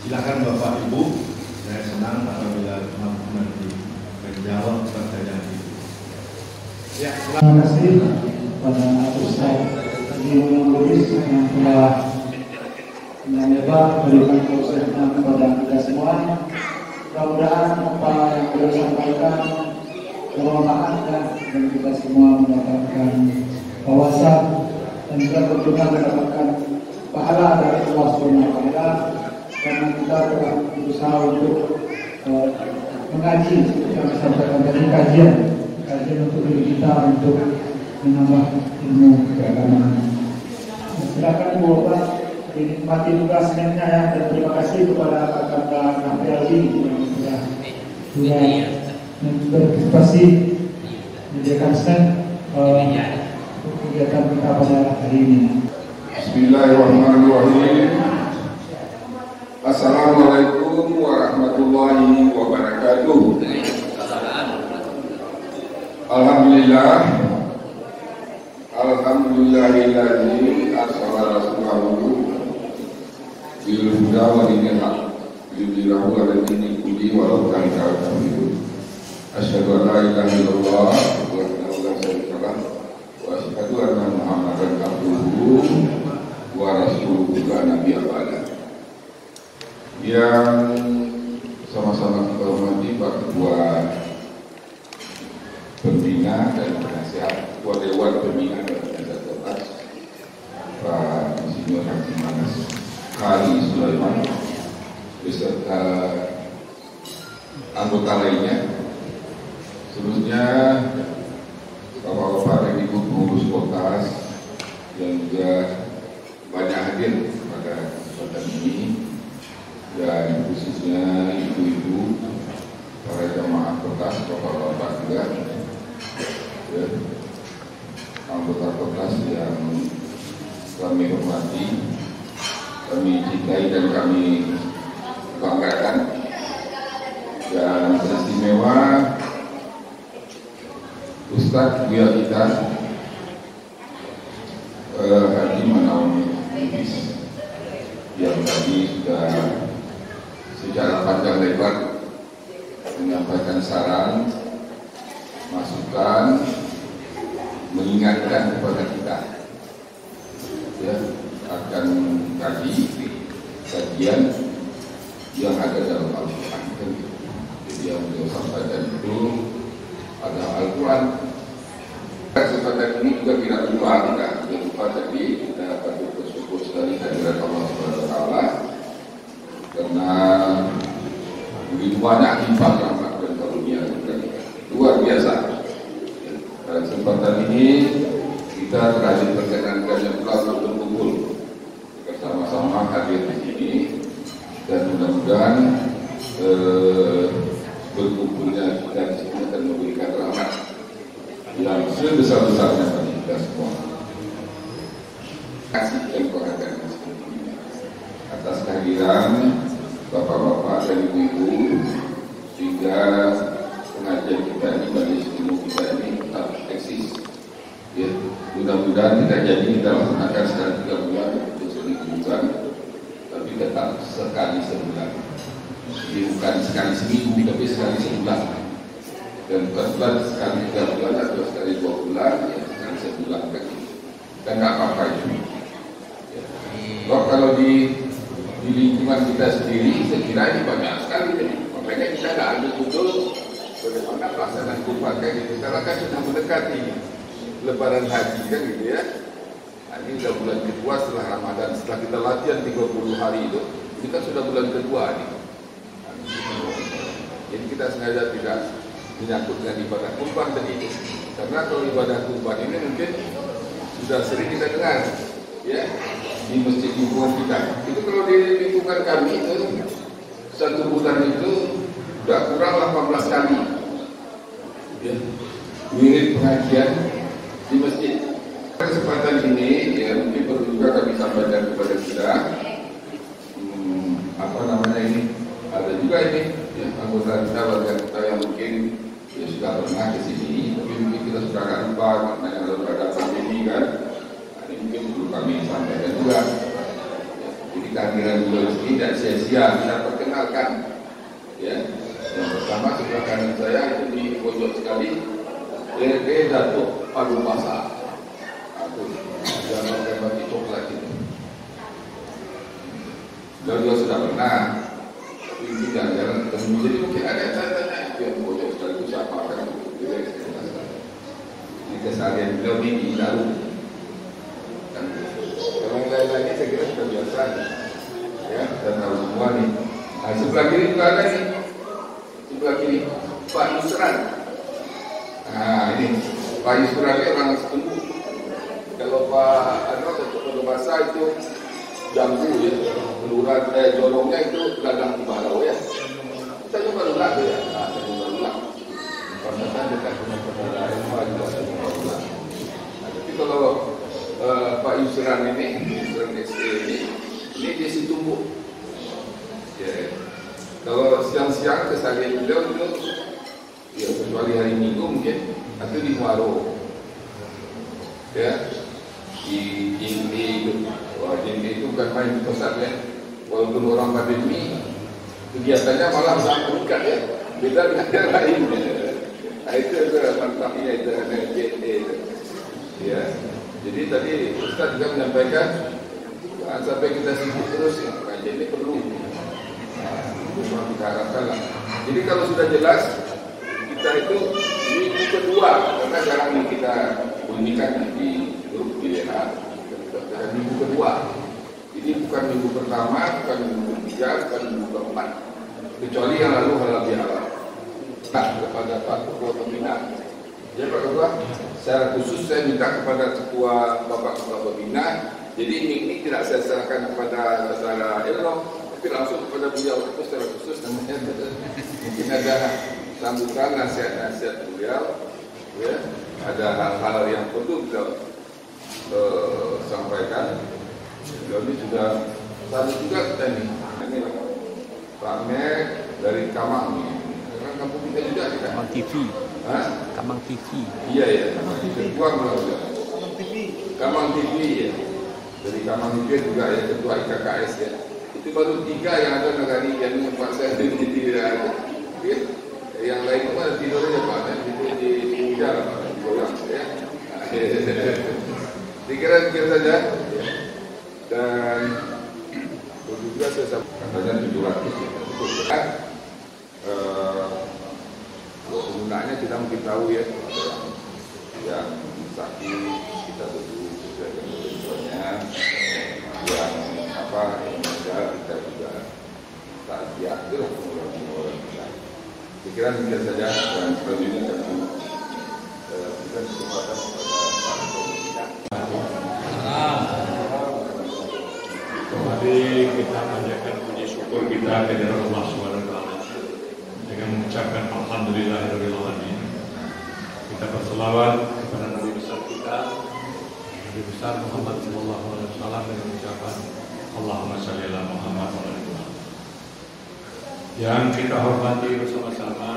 Silakan Bapak Ibu, saya senang apabila teman-teman menjawab pertanyaan itu. Ya, terima kasih pada Ustaz Haji Lubis yang telah menyebar berikan khususnya kepada kita semua. Mudah-mudahan apa yang beliau sampaikan bermanfaat dan kita semua mendapatkan wawasan dan juga tentunya mendapatkan pahala dari Allah Subhanahu wa taala karena kita telah berusaha untuk mengaji yang disampaikan tadi, kajian untuk diri kita untuk menambah ilmu keagamaan. Silakan Bu Bapak dinikmati tugasnya ya, dan terima kasih kepada Kakak Nafialdi yang sudah berpartisipasi menyediakan stand untuk kegiatan kita pada hari ini. Bismillahirrahmanirrahim. Assalamualaikum warahmatullahi wabarakatuh. Alhamdulillah, alhamdulillahilladzi arsala rasulahu bil huda wa dinil haq liyudhhirahu 'ala dini kullihi walau karihal kafirun. Asyhadu an la ilaha illallah wa la syarika lah wa asyhadu anna Muhammadan abduhu wa rasuluhu la nabiyya ba'da. Yang sama-sama kita hormati Pak Ketua Pembina dan Penasihat, Ketua Dewan Pembina dan Penasihat Kota, Pak Insinyur Haji Manas Kali Sulaiman, beserta anggota lainnya. Seterusnya Bapak-bapak dan Ibu pengurus kota yang juga banyak hadir pada kesempatan ini, dan khususnya ibu-ibu, para jamaah kota, bapak-bapak juga, ya, anggota kota yang kami hormati, kami cintai dan kami banggakan, dan istimewa Ustadz Buya kita Haji Manawi Lubis yang tadi sudah secara panjang lebar menyampaikan saran, masukan, mengingatkan kepada kita ya akan kajian yang ada dalam Al-Quran. Jadi yang beliau sampaikan itu adalah Al-Quran. Kesempatan ini juga tidak lupa tadi kita patut bersyukur sekali kehadirat Allah Subhanahu wa taala karena begitu banyak limpah rahmat dan karunia luar biasa. Pada kesempatan ini kita terakhir perkenankan yang telah berkumpul bersama-sama hadir di sini, dan mudah-mudahan berkumpulnya kita di sini akan memberikan rahmat yang sebesar-besarnya bagi kita semua. Kasih dan perhatian atas kehadiran bapak-bapak dan ibu-ibu, sehingga pengajian kita ini, bagi ilmu kita ini tetap eksis. Ya, mudah-mudahan tidak jadi kita laksanakan sekali 3 bulan untuk bulan, tapi tetap sekali sebulan. Jadi bukan sekali seminggu, tapi sekali sebulan. Dan bukan sekali 3 bulan atau sekali 2 bulan, ya sekali sebulan lagi. Dan nggak apa-apa itu. Ya. Kalau di lingkungan kita sendiri, saya kira ini banyak sekali. Makanya kita nggak ambil betul bagaimana pelaksanaan kurban kayak gitu. Karena kan sudah mendekati Lebaran Haji kan gitu ya. Nah, ini sudah bulan kedua setelah Ramadan. Setelah kita latihan 30 hari itu, ini kan sudah bulan kedua nih. Jadi kita sengaja tidak menyangkutkan ibadah kurban tadi, karena kalau ibadah kurban ini mungkin sudah sering kita dengar, ya, di masjid lingkungan kita. Itu kalau di lingkungan kami itu 1 bulan itu sudah kurang 18 kali, ya, wirid pengajian di masjid. Kesempatan ini, ya, mungkin perlu juga kami sampaikan kepada kita, apa namanya ini, ada juga ini, ya, anggota kita, warga kita yang mungkin ya sudah pernah ke sini, tapi mungkin kita sudah agak lupa karena ada pandemi kan. Nah, ini mungkin perlu kami sampaikan juga. Ya, jadi kehadiran beliau ini tidak sia-sia. Kita perkenalkan, ya. Yang pertama sebelah kanan saya itu di pojok sekali, RP Datuk Padu Pasar. Aku jangan pakai baju coklat itu. Beliau sudah pernah, tapi tidak jarang ketemu. Jadi mungkin ada yang tanya itu yang pojok sekali itu siapa kan? Ini keseharian beliau ini lalu. Kalau yang lain lagi saya kira sudah biasa, ya, dan tahu semua nih. Nah, sebelah kiri juga ada nih, sebelah kiri Pak Yusran. Nah ini Pak Yusran ini orang setembu. Kalau Pak Datuk Padu Pasar itu jambu ya, kelurahan jorongnya itu ladang Tibalau ya. Kita coba ulang tu ya, kita coba ulang. Kawasan dekat rumah saudara juga ada ulang. Tapi kalau Pak Yusran ini, Yusran SE ini di Situmbuk. Ya. Kalau siang-siang keseharian beliau itu, ya kecuali hari Minggu mungkin, atau di Muaro, ya, di Jimbe itu. Wah, Jimbe itu bukan main pusat ya. Walaupun orang pandemi, kegiatannya malah sangat meningkat ya. Beda dengan yang lain. Nah, itu mantapnya itu JNE itu. Ya. Jadi tadi Ustaz juga menyampaikan sampai kita sibuk terus ya, kajian ini perlu. Nah, kita harapkan lah. Jadi kalau sudah jelas kita itu minggu kedua, karena jarang nih kita bunyikan di grup di WA. Minggu kedua. Ini bukan minggu pertama, bukan minggu ketiga, bukan minggu keempat. Kecuali yang lalu halal bihalal. Nah, kepada Pak Ketua Pembina. Ya Pak Ketua, secara khusus saya minta kepada Bapak Ketua Pembina. Jadi ini tidak saya serahkan kepada saudara Elok, tapi langsung kepada beliau itu secara khusus namanya. Mungkin ada sambutan nasihat beliau, ya. Ada hal-hal yang perlu beliau sampaikan. Beliau ini sudah satu juga kita ini Pak Mek dari Kamang nih. Karena kampung kita juga kita. Kamang TV. Hah? Kamang TV. Iya ya. Kamang TV. Kamang TV ya. Dari Kamang TV juga ya, ketua IKKS ya. Itu baru 3 yang ada negari yang tempat saya di tidak. Yang lain itu ada tidurnya Pak. Tidur di pinggir Pak. Goyang ya. Dikira-kira saja. Dan juga saya sampaikan katanya 700 ya. Penggunaannya kita mungkin tahu ya, yang sakit kita tunggu sesuai dengan ketentuannya, yang apa yang meninggal kita juga tak diatur orang kita. Pikiran demikian saja dan selanjutnya kami berikan kesempatan kepada Pak Pembina. Mari kita panjatkan puji syukur kita kepada Allah SWT dengan mengucapkan Alhamdulillahirabbil alamin. Kita berselawat kepada Nabi besar kita, Nabi besar Muhammad SAW dengan ucapan Allahumma shalli ala Muhammad wa ala Muhammad. Yang kita hormati bersama-sama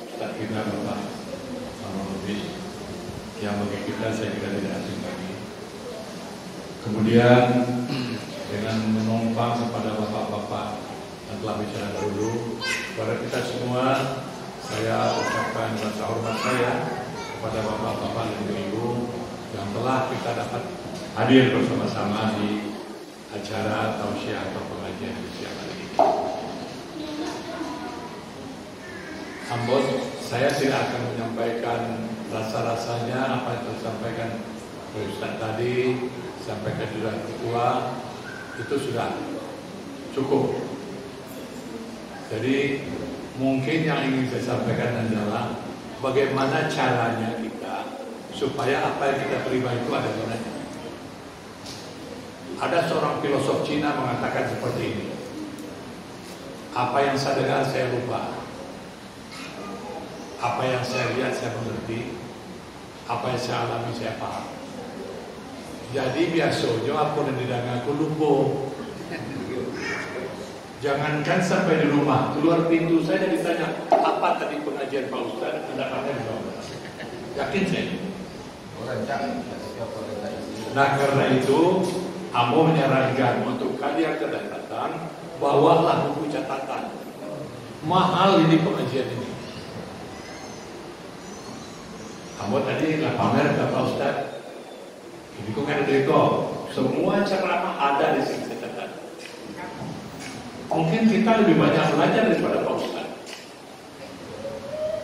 Ustaz kita Bapak Lubis, yang bagi kita saya kira tidak asing lagi. Kemudian dengan menumpang kepada bapak-bapak yang telah bicara dulu, kepada kita semua saya ucapkan rasa hormat saya kepada bapak-bapak dan ibu yang telah kita dapat hadir bersama-sama di acara tausiah atau pengajian di siang hari ini. Ambon, saya tidak akan menyampaikan rasa-rasanya apa yang disampaikan oleh Ustaz tadi, sampaikan juga ketua. Itu sudah cukup. Jadi mungkin yang ingin saya sampaikan adalah bagaimana caranya kita supaya apa yang kita terima itu ada gunanya. Ada seorang filosof Cina mengatakan seperti ini. Apa yang saya dengar saya lupa. Apa yang saya lihat saya mengerti. Apa yang saya alami saya paham. Jadi biasanya aku dan didangaku lumpuh. Jangankan sampai di rumah, keluar pintu saya ditanya apa tadi pengajian Pak Ustaz, pendapatnya berapa? Yakin saya. Nah karena itu Ambo menyarankan untuk kalian yang datang, bawalah buku catatan. Mahal ini pengajian ini. Ambo tadi lah pamer ke Pak Ustaz. Ini kok kan ada itu. Semua ceramah ada di sini catatan. Mungkin kita lebih banyak belajar daripada Pak Ustaz.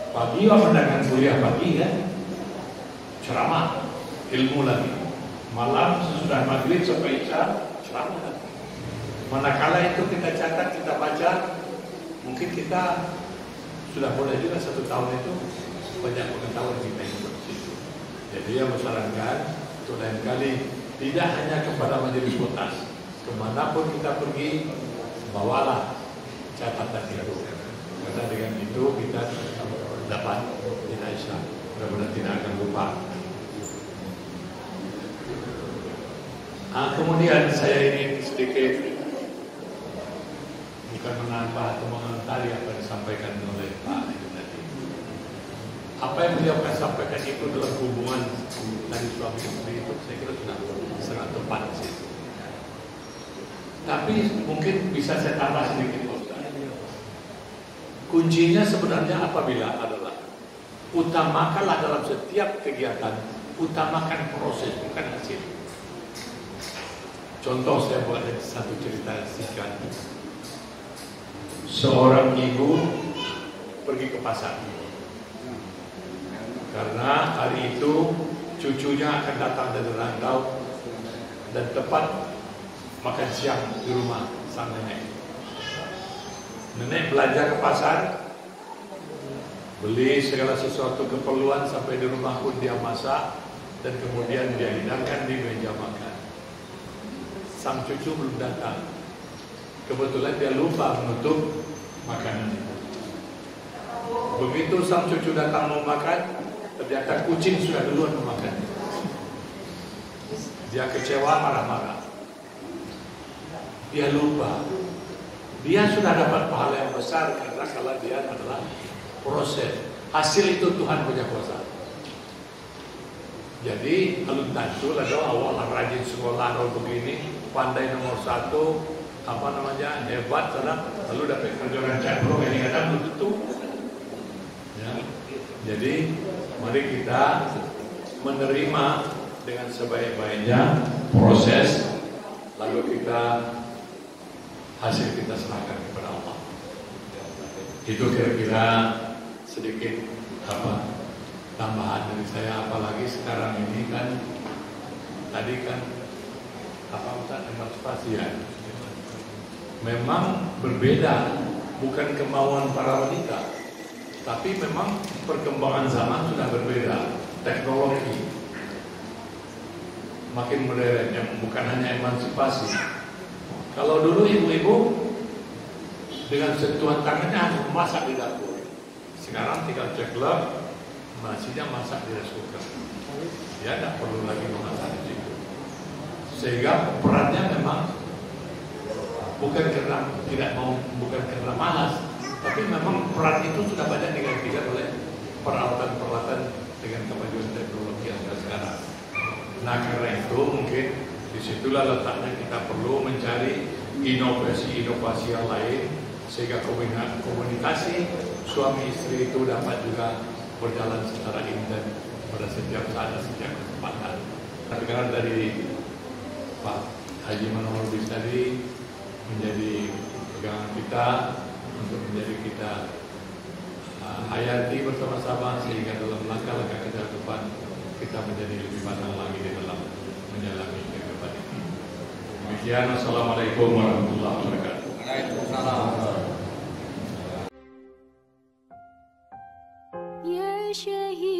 Pagi mendengarkan kuliah pagi kan, ceramah, ilmu lagi. Malam sesudah maghrib sampai isya ceramah lagi. Manakala itu kita catat, kita baca, mungkin kita sudah boleh juga 1 tahun itu banyak pengetahuan kita yang di situ. Jadi yang menyarankan untuk lain kali tidak hanya kepada majelis potas, kemanapun kita pergi bawalah catatan itu. Karena dengan itu kita dapat tidak isya, mudah-mudahan tidak akan lupa. Kemudian saya ingin sedikit bukan menambah atau mengomentari apa yang disampaikan oleh Pak itu tadi. Apa yang beliau akan sampaikan itu dalam hubungan dari suami istri itu saya kira sudah sangat tepat sih. Tapi mungkin bisa saya tambah sedikit. Kuncinya sebenarnya apabila adalah utamakanlah dalam setiap kegiatan, utamakan proses bukan hasil. Contoh saya buat satu cerita singkat. Seorang ibu pergi ke pasar karena hari itu cucunya akan datang dari rantau dan tepat makan siang di rumah sang nenek. Nenek belanja ke pasar, beli segala sesuatu keperluan sampai di rumah pun dia masak dan kemudian dia hidangkan di meja makan. Sang cucu belum datang. Kebetulan dia lupa menutup makanan itu. Begitu sang cucu datang mau makan, ternyata kucing sudah duluan memakan. Dia kecewa, marah-marah. Dia lupa. Dia sudah dapat pahala yang besar karena kalau dia adalah proses. Hasil itu Tuhan punya kuasa. Jadi alun tantu lalu awal rajin sekolah atau begini, pandai nomor 1, hebat sana, lalu dapat kerjaan cakro ini kadang belum tentu. Ya. Jadi mari kita menerima dengan sebaik-baiknya proses, lalu kita hasil kita serahkan kepada Allah. Itu kira-kira sedikit tambahan dari saya, apalagi sekarang ini kan tadi kan emansipasi ya. Memang berbeda, bukan kemauan para wanita, tapi memang perkembangan zaman sudah berbeda. Teknologi makin modern, yang bukan hanya emansipasi. Kalau dulu ibu-ibu dengan sentuhan tangannya harus memasak di dapur. Sekarang tinggal ceklek, nasinya masak di rice cooker. Ya, tidak perlu lagi memasak di situ. Sehingga perannya memang bukan karena malas, tapi memang peran itu sudah banyak digantikan oleh peralatan-peralatan dengan kemajuan teknologi yang ada sekarang. Nah, karena itu mungkin disitulah letaknya kita perlu mencari inovasi-inovasi yang lain sehingga komunikasi suami istri itu dapat juga berjalan secara intens pada setiap saat dan setiap kesempatan. Tapi karena dari Pak Haji Manor Lubis tadi menjadi pegangan kita untuk menjadi kita hayati bersama-sama sehingga dalam langkah-langkah ke depan kita menjadi lebih matang lagi di dalam menjalani kehidupan ini. Demikian, Assalamualaikum warahmatullahi wabarakatuh. Ya Syahid